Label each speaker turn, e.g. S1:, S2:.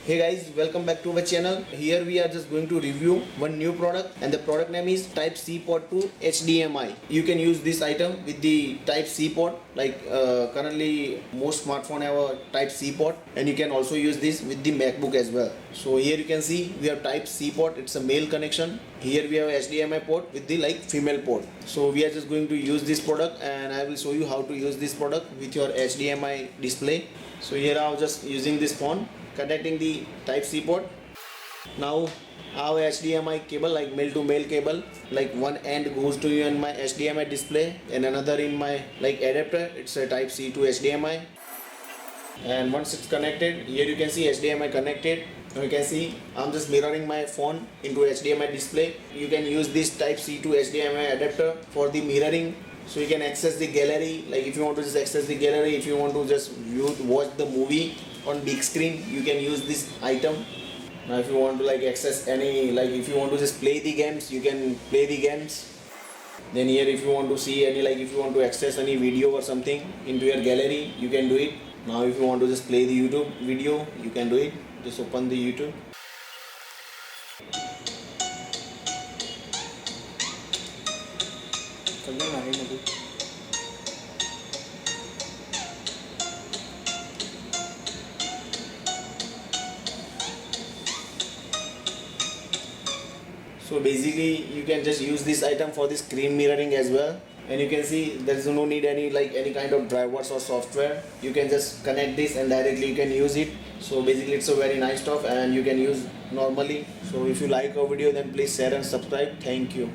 S1: Hey guys, welcome back to our channel. Here we are just going to review one new product, and the product name is Type C port to HDMI. You can use this item with the Type C port, like currently most smartphone have a Type C port, and you can also use this with the Macbook as well. So here you can see we have Type C port, it's a male connection. Here we have HDMI port with the female port. So we are just going to use this product, and I will show you how to use this product with your HDMI display. So here I am just using this phone, connecting the Type C port. Now I have HDMI cable, like male to male cable, like one end goes to in my HDMI display and another in my adapter. It's a Type C to HDMI, and once it's connected, here you can see HDMI connected. Now you can see I'm just mirroring my phone into HDMI display. You can use this Type C to HDMI adapter for the mirroring, so you can access the gallery. Like if you want to just access the gallery, if you want to just watch the movie on big screen, you can use this item. Now if you want to access any, if you want to just play the games, you can play the games. Then here if you want to see any, if you want to access any video or something into your gallery, you can do it. Now if you want to just play the YouTube video, you can do it. Just open the YouTube. So basically you can just use this item for the screen mirroring as well, and you can see there is no need any kind of drivers or software. You can just connect this and directly you can use it. So basically it's a very nice stuff and you can use normally. So if you like our video, then please share and subscribe. Thank you.